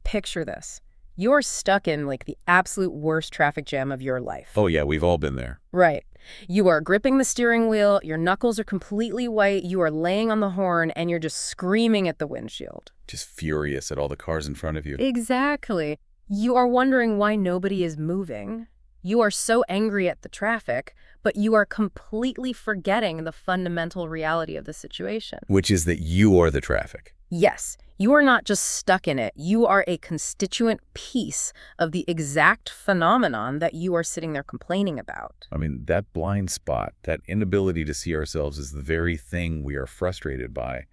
Picture this. You're stuck in like the absolute worst traffic jam of your life. Oh yeah, we've all been there. Right. You are gripping the steering wheel, your knuckles are completely white, you are laying on the horn, and you're just screaming at the windshield. Just furious at all the cars in front of you. Exactly. You are wondering why nobody is moving. You are so angry at the traffic, but you are completely forgetting the fundamental reality of the situation. Which is that you are the traffic. Yes, you are not just stuck in it. You are a constituent piece of the exact phenomenon that you are sitting there complaining about. I mean, that blind spot, that inability to see ourselves as the very thing we are frustrated by,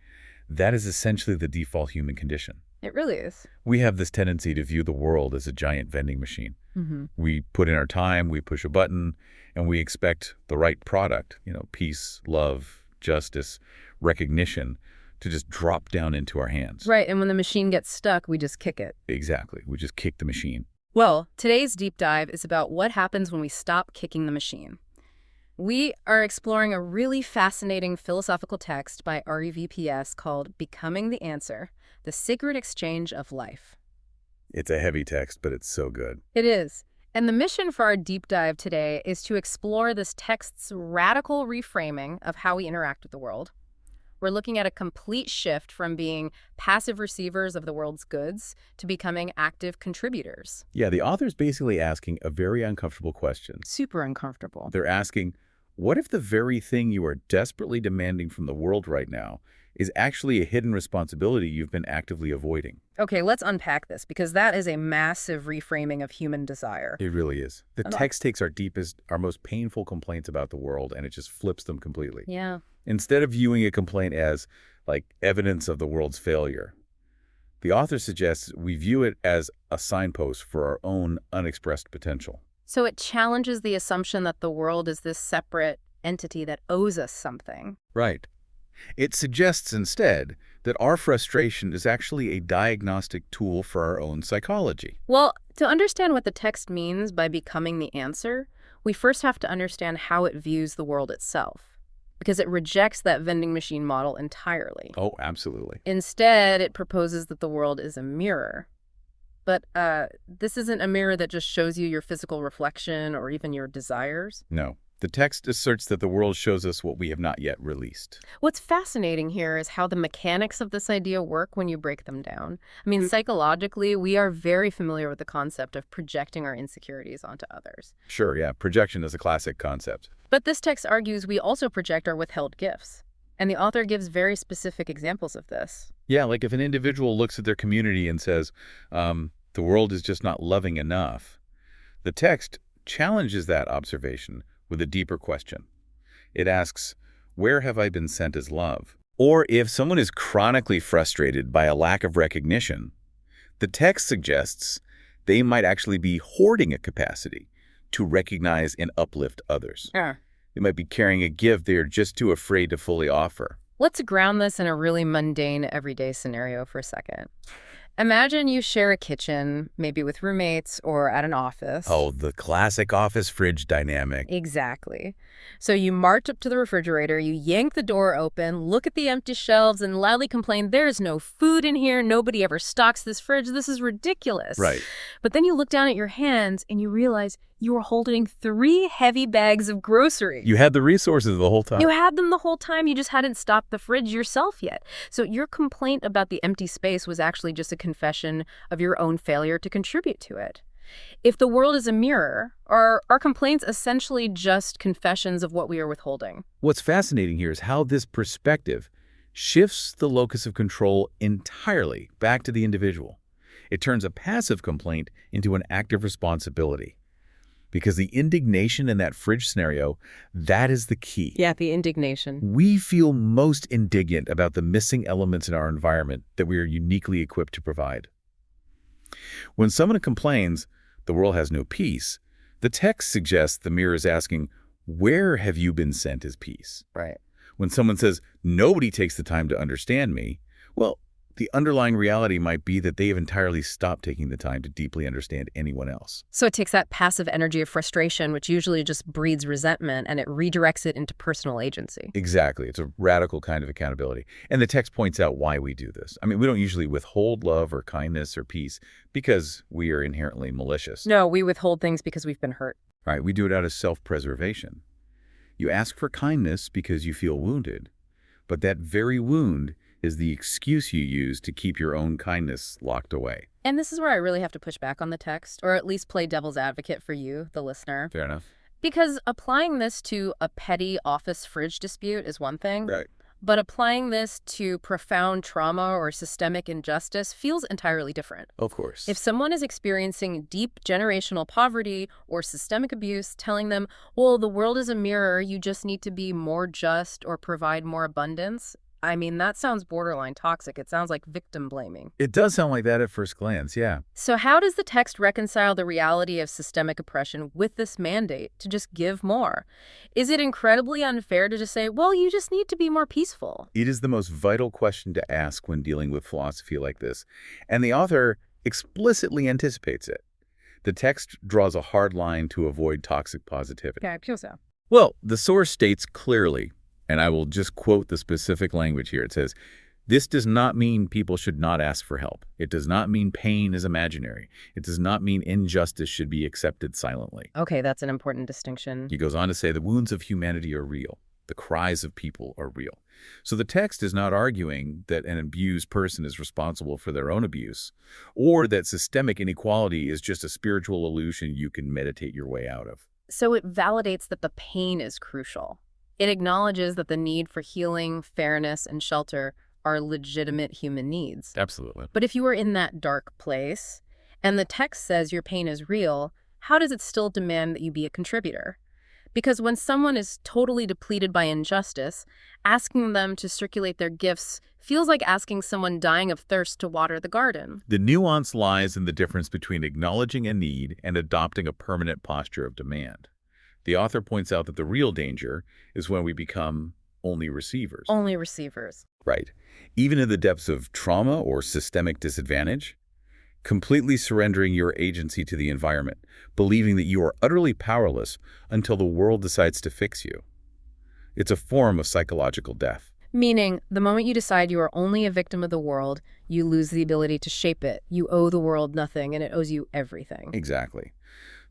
that is essentially the default human condition. It really is. We have this tendency to view the world as a giant vending machine. Mm-hmm. We put in our time, we push a button, and we expect the right product, peace, love, justice, recognition, to just drop down into our hands. Right, and when the machine gets stuck, we just kick it. Exactly. We just kick the machine. Well, today's deep dive is about what happens when we stop kicking the machine. We are exploring a really fascinating philosophical text by REVPS called Becoming the Answer, The Sacred Exchange of Life. It's a heavy text, but it's so good. It is. And the mission for our deep dive today is to explore this text's radical reframing of how we interact with the world. We're looking at a complete shift from being passive receivers of the world's goods to becoming active contributors. Yeah, the author's basically asking a very uncomfortable question. Super uncomfortable. They're asking, what if the very thing you are desperately demanding from the world right now is actually a hidden responsibility you've been actively avoiding? Okay, let's unpack this, because that is a massive reframing of human desire. It really is. The text takes our deepest, our most painful complaints about the world, and it just flips them completely. Yeah. Instead of viewing a complaint as, like, evidence of the world's failure, the author suggests we view it as a signpost for our own unexpressed potential. So it challenges the assumption that the world is this separate entity that owes us something. Right. It suggests instead that our frustration is actually a diagnostic tool for our own psychology. Well, to understand what the text means by becoming the answer, we first have to understand how it views the world itself, because it rejects that vending machine model entirely. Oh, absolutely. Instead, it proposes that the world is a mirror. But this isn't a mirror that just shows you your physical reflection or even your desires. No. The text asserts that the world shows us what we have not yet released. What's fascinating here is how the mechanics of this idea work when you break them down. I mean, psychologically, we are very familiar with the concept of projecting our insecurities onto others. Sure, yeah. Projection is a classic concept. But this text argues we also project our withheld gifts. And the author gives very specific examples of this. Yeah, like if an individual looks at their community and says, the world is just not loving enough, the text challenges that observation with a deeper question. It asks, where have I been sent as love? Or if someone is chronically frustrated by a lack of recognition, the text suggests they might actually be hoarding a capacity to recognize and uplift others. Yeah. They might be carrying a gift they're just too afraid to fully offer. Let's ground this in a really mundane, everyday scenario for a second. Imagine you share a kitchen, maybe with roommates or at an office. Oh, the classic office fridge dynamic. Exactly. So you march up to the refrigerator, you yank the door open, look at the empty shelves, and loudly complain, there's no food in here, nobody ever stocks this fridge, this is ridiculous. Right. But then you look down at your hands and you realize you were holding 3 heavy bags of groceries. You had the resources the whole time. You had them the whole time, you just hadn't stocked the fridge yourself yet. So your complaint about the empty space was actually just a confession of your own failure to contribute to it. If the world is a mirror, are our complaints essentially just confessions of what we are withholding? What's fascinating here is how this perspective shifts the locus of control entirely back to the individual. It turns a passive complaint into an active responsibility. Because the indignation in that fridge scenario, that is the key. Yeah, the indignation. We feel most indignant about the missing elements in our environment that we are uniquely equipped to provide. When someone complains, the world has no peace, the text suggests the mirror is asking, where have you been sent as peace? Right. When someone says, nobody takes the time to understand me, well, The underlying reality might be that they have entirely stopped taking the time to deeply understand anyone else. So it takes that passive energy of frustration, which usually just breeds resentment, and it redirects it into personal agency. Exactly. It's a radical kind of accountability. And the text points out why we do this. I mean, we don't usually withhold love or kindness or peace because we are inherently malicious. No, we withhold things because we've been hurt. Right? We do it out of self-preservation. You ask for kindness because you feel wounded, but that very wound is the excuse you use to keep your own kindness locked away. And this is where I really have to push back on the text, or at least play devil's advocate for you, the listener. Fair enough. Because applying this to a petty office fridge dispute is one thing, Right. but applying this to profound trauma or systemic injustice feels entirely different. Of course. If someone is experiencing deep generational poverty or systemic abuse, telling them, well, the world is a mirror, you just need to be more just or provide more abundance, I mean, that sounds borderline toxic. It sounds like victim blaming. It does sound like that at first glance, yeah. So how does the text reconcile the reality of systemic oppression with this mandate to just give more? Is it incredibly unfair to just say, well, you just need to be more peaceful? It is the most vital question to ask when dealing with philosophy like this, and the author explicitly anticipates it. The text draws a hard line to avoid toxic positivity. Yeah, I feel so. Well, the source states clearly, and I will just quote the specific language here. It says, "This does not mean people should not ask for help. It does not mean pain is imaginary. It does not mean injustice should be accepted silently." Okay, that's an important distinction. He goes on to say the wounds of humanity are real. The cries of people are real. So the text is not arguing that an abused person is responsible for their own abuse, or that systemic inequality is just a spiritual illusion you can meditate your way out of. So it validates that the pain is crucial. It acknowledges that the need for healing, fairness, and shelter are legitimate human needs. Absolutely. But if you are in that dark place, and the text says your pain is real, how does it still demand that you be a contributor? Because when someone is totally depleted by injustice, asking them to circulate their gifts feels like asking someone dying of thirst to water the garden. The nuance lies in the difference between acknowledging a need and adopting a permanent posture of demand. The author points out that the real danger is when we become only receivers. Only receivers. Right. Even in the depths of trauma or systemic disadvantage, completely surrendering your agency to the environment, believing that you are utterly powerless until the world decides to fix you. It's a form of psychological death. Meaning, the moment you decide you are only a victim of the world, you lose the ability to shape it. You owe the world nothing, and it owes you everything. Exactly.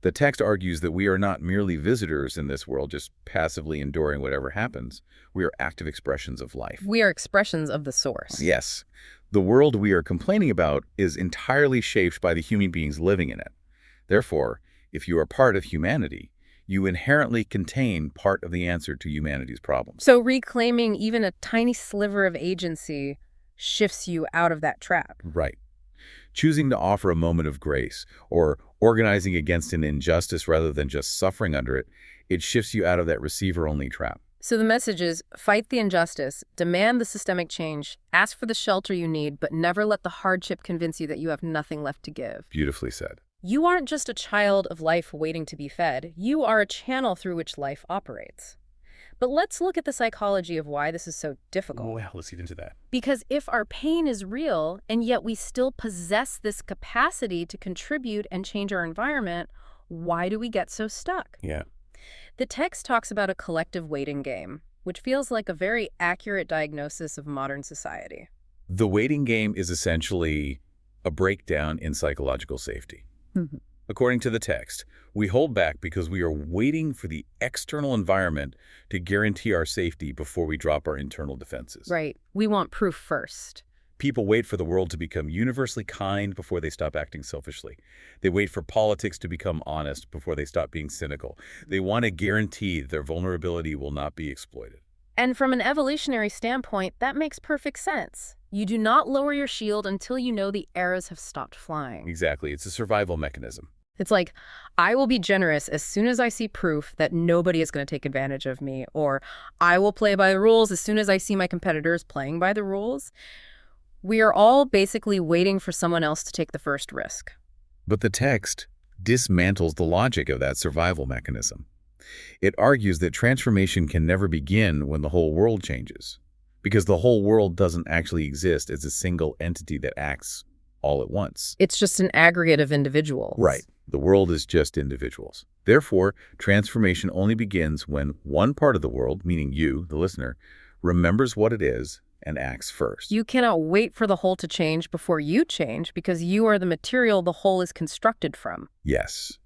The text argues that we are not merely visitors in this world, just passively enduring whatever happens. We are active expressions of life. We are expressions of the source. Yes. The world we are complaining about is entirely shaped by the human beings living in it. Therefore, if you are part of humanity, you inherently contain part of the answer to humanity's problems. So reclaiming even a tiny sliver of agency shifts you out of that trap. Right. Choosing to offer a moment of grace or organizing against an injustice rather than just suffering under it, it shifts you out of that receiver-only trap. So the message is, fight the injustice, demand the systemic change, ask for the shelter you need, but never let the hardship convince you that you have nothing left to give. Beautifully said. You aren't just a child of life waiting to be fed. You are a channel through which life operates. But let's look at the psychology of why this is so difficult. Well, let's get into that. Because if our pain is real, and yet we still possess this capacity to contribute and change our environment, why do we get so stuck? Yeah. The text talks about a collective waiting game, which feels like a very accurate diagnosis of modern society. The waiting game is essentially a breakdown in psychological safety. Mm-hmm. According to the text, we hold back because we are waiting for the external environment to guarantee our safety before we drop our internal defenses. Right. We want proof first. People wait for the world to become universally kind before they stop acting selfishly. They wait for politics to become honest before they stop being cynical. They want to guarantee their vulnerability will not be exploited. And from an evolutionary standpoint, that makes perfect sense. You do not lower your shield until you know the arrows have stopped flying. Exactly. It's a survival mechanism. It's like, I will be generous as soon as I see proof that nobody is going to take advantage of me, or I will play by the rules as soon as I see my competitors playing by the rules. We are all basically waiting for someone else to take the first risk. But the text dismantles the logic of that survival mechanism. It argues that transformation can never begin when the whole world changes. because the whole world doesn't actually exist as a single entity that acts all at once. It's just an aggregate of individuals. Right. The world is just individuals. Therefore, transformation only begins when one part of the world, meaning you, the listener, remembers what it is and acts first. You cannot wait for the whole to change before you change because you are the material the whole is constructed from. Yes.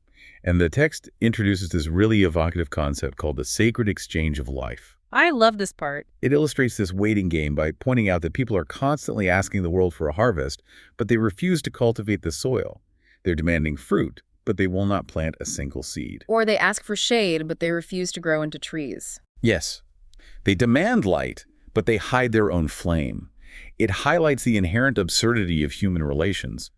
And the text introduces this really evocative concept called the sacred exchange of life. I love this part. It illustrates this waiting game by pointing out that people are constantly asking the world for a harvest, but they refuse to cultivate the soil. They're demanding fruit, but they will not plant a single seed. Or they ask for shade, but they refuse to grow into trees. Yes. They demand light, but they hide their own flame. It highlights the inherent absurdity of human relations.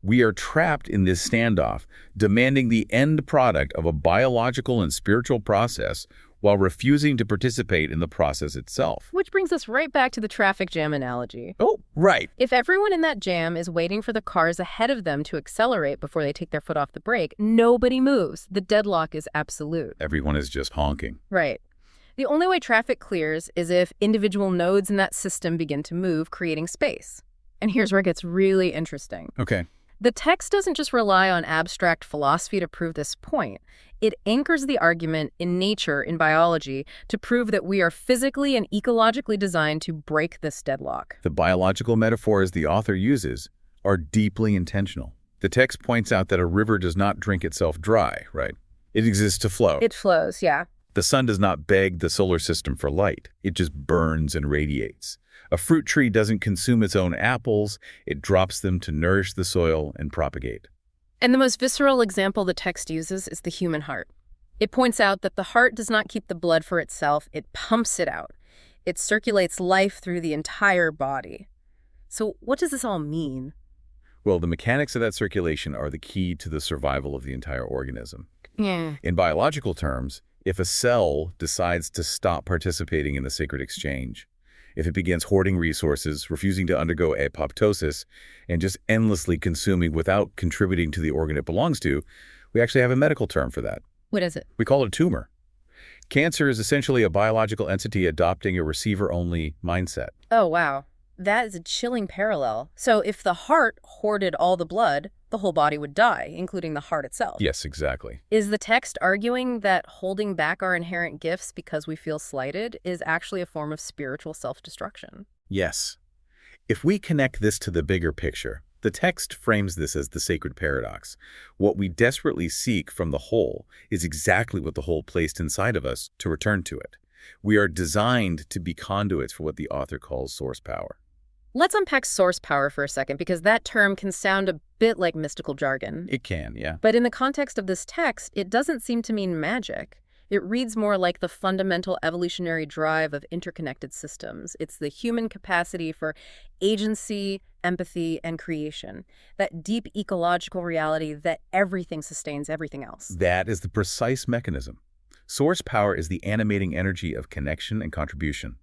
We are trapped in this standoff, demanding the end product of a biological and spiritual process while refusing to participate in the process itself. Which brings us right back to the traffic jam analogy. Oh, right. If everyone in that jam is waiting for the cars ahead of them to accelerate before they take their foot off the brake, nobody moves. The deadlock is absolute. Everyone is just honking. Right. The only way traffic clears is if individual nodes in that system begin to move, creating space. And here's where it gets really interesting. Okay. The text doesn't just rely on abstract philosophy to prove this point. It anchors the argument in nature, in biology, to prove that we are physically and ecologically designed to break this deadlock. The biological metaphors the author uses are deeply intentional. The text points out that a river does not drink itself dry, right? It exists to flow. It flows, yeah. The sun does not beg the solar system for light. It just burns and radiates. A fruit tree doesn't consume its own apples. It drops them to nourish the soil and propagate. And the most visceral example the text uses is the human heart. It points out that the heart does not keep the blood for itself. It pumps it out. It circulates life through the entire body. So what does this all mean? Well, the mechanics of that circulation are the key to the survival of the entire organism. Yeah. In biological terms, if a cell decides to stop participating in the sacred exchange, if it begins hoarding resources, refusing to undergo apoptosis, and just endlessly consuming without contributing to the organ it belongs to, we actually have a medical term for that. What is it? We call it a tumor. Cancer is essentially a biological entity adopting a receiver-only mindset. Oh, wow. That is a chilling parallel. So if the heart hoarded all the blood, the whole body would die, including the heart itself. Yes, exactly. Is the text arguing that holding back our inherent gifts because we feel slighted is actually a form of spiritual self-destruction? Yes. If we connect this to the bigger picture, the text frames this as the sacred paradox. What we desperately seek from the whole is exactly what the whole placed inside of us to return to it. We are designed to be conduits for what the author calls source power. Let's unpack source power for a second, because that term can sound a bit like mystical jargon. It can, yeah. But in the context of this text, it doesn't seem to mean magic. It reads more like the fundamental evolutionary drive of interconnected systems. It's the human capacity for agency, empathy, and creation. That deep ecological reality that everything sustains everything else. That is the precise mechanism. Source power is the animating energy of connection and contribution.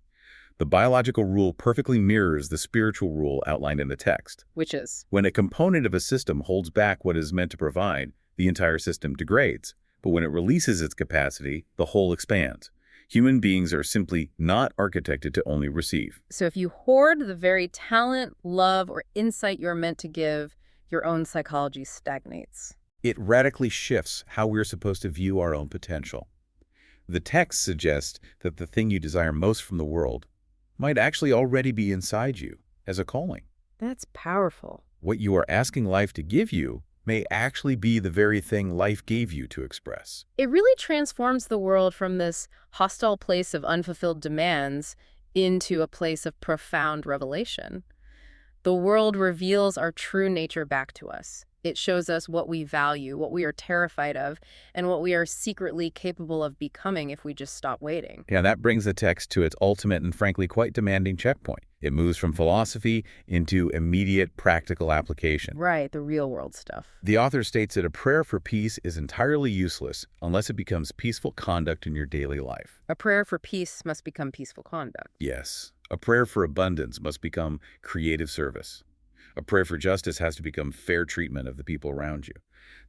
The biological rule perfectly mirrors the spiritual rule outlined in the text. Which is? When a component of a system holds back what it is meant to provide, the entire system degrades. But when it releases its capacity, the whole expands. Human beings are simply not architected to only receive. So if you hoard the very talent, love, or insight you're meant to give, your own psychology stagnates. It radically shifts how we're supposed to view our own potential. The text suggests that the thing you desire most from the world might actually already be inside you as a calling. That's powerful. What you are asking life to give you may actually be the very thing life gave you to express. It really transforms the world from this hostile place of unfulfilled demands into a place of profound revelation. The world reveals our true nature back to us. It shows us what we value, what we are terrified of, and what we are secretly capable of becoming if we just stop waiting. Yeah, that brings the text to its ultimate and frankly quite demanding checkpoint. It moves from philosophy into immediate practical application. Right, the real world stuff. The author states that a prayer for peace is entirely useless unless it becomes peaceful conduct in your daily life. A prayer for peace must become peaceful conduct. Yes, a prayer for abundance must become creative service. A prayer for justice has to become fair treatment of the people around you.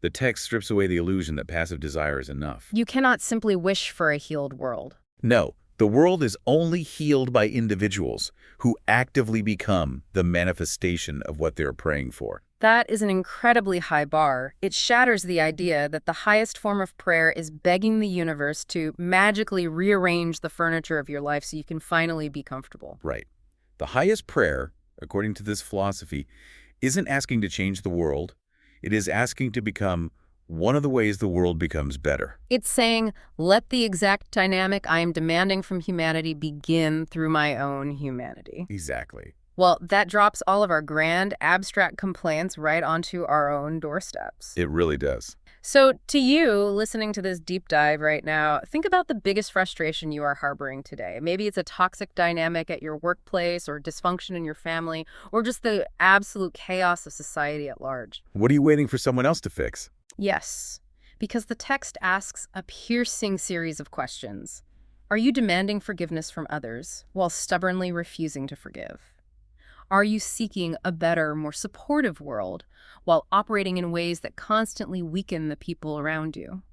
The text strips away the illusion that passive desire is enough. You cannot simply wish for a healed world. No, The world is only healed by individuals who actively become the manifestation of what they're praying for. That is an incredibly high bar. It shatters the idea that the highest form of prayer is begging the universe to magically rearrange the furniture of your life so you can finally be comfortable. Right. The highest prayer, according to this philosophy, isn't asking to change the world. It is asking to become one of the ways the world becomes better. It's saying, let the exact dynamic I am demanding from humanity begin through my own humanity. Exactly. Well, that drops all of our grand, abstract complaints right onto our own doorsteps. It really does. So, to you, listening to this deep dive right now, think about the biggest frustration you are harboring today. Maybe it's a toxic dynamic at your workplace, or dysfunction in your family, or just the absolute chaos of society at large. What are you waiting for someone else to fix? Yes, because the text asks a piercing series of questions. Are you demanding forgiveness from others while stubbornly refusing to forgive? Are you seeking a better, more supportive world while operating in ways that constantly weaken the people around you?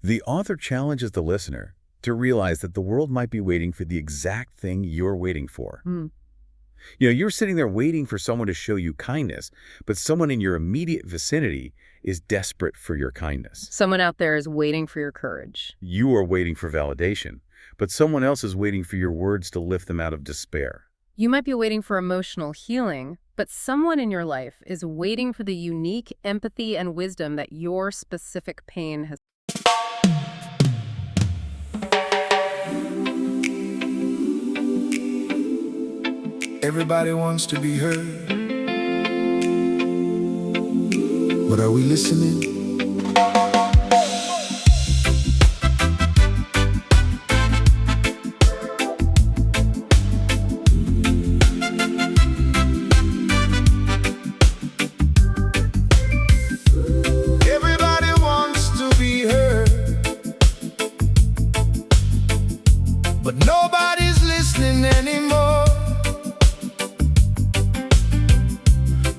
The author challenges the listener to realize that the world might be waiting for the exact thing you're waiting for. You're sitting there waiting for someone to show you kindness, but someone in your immediate vicinity is desperate for your kindness. Someone out there is waiting for your courage. You are waiting for validation, but someone else is waiting for your words to lift them out of despair. You might be waiting for emotional healing, but someone in your life is waiting for the unique empathy and wisdom that your specific pain has. Everybody wants to be heard, but are we listening? Everybody wants to be heard, but nobody's listening anymore.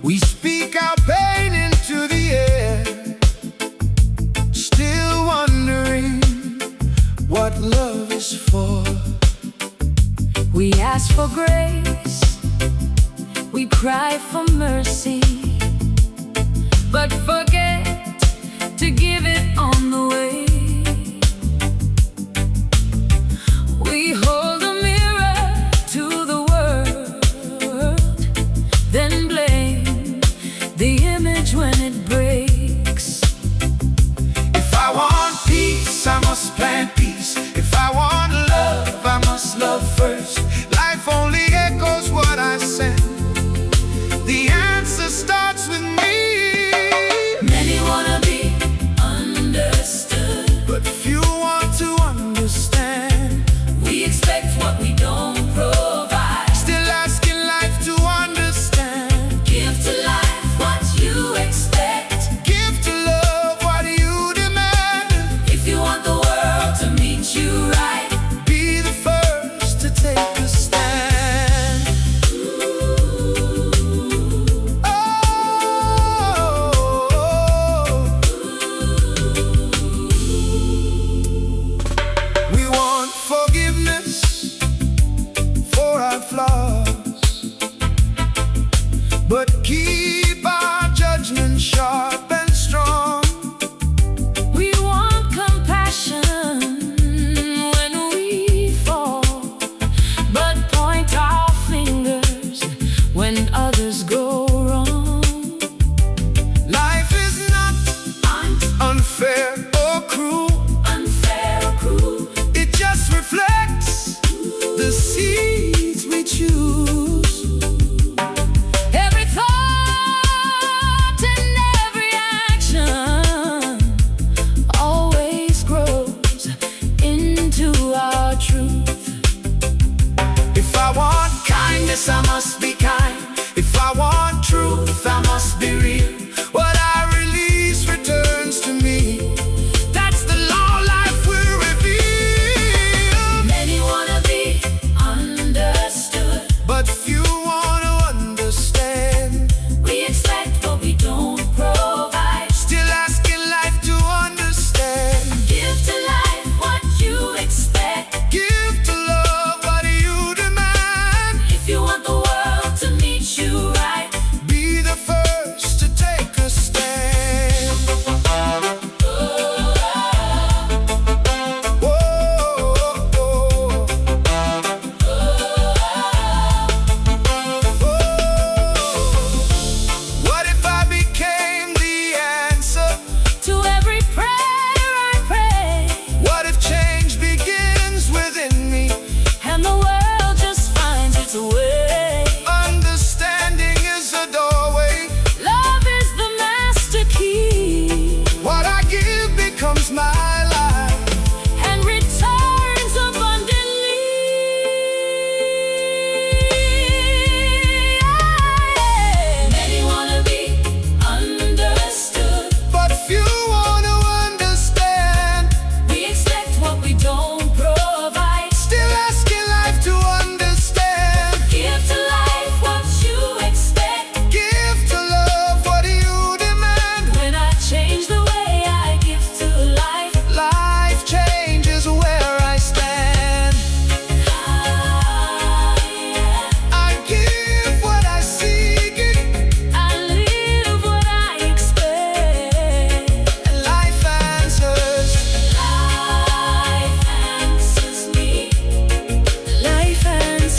We speak our pain into the air, still wondering what love is for. We ask for grace, we cry for mercy, but forget to give it on the way. We hold a mirror to the world, then blame the image when it breaks. If I want peace, I must plant peace. If I want love, I must love first. Life only echoes what I send. The answer starts with me.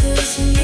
answers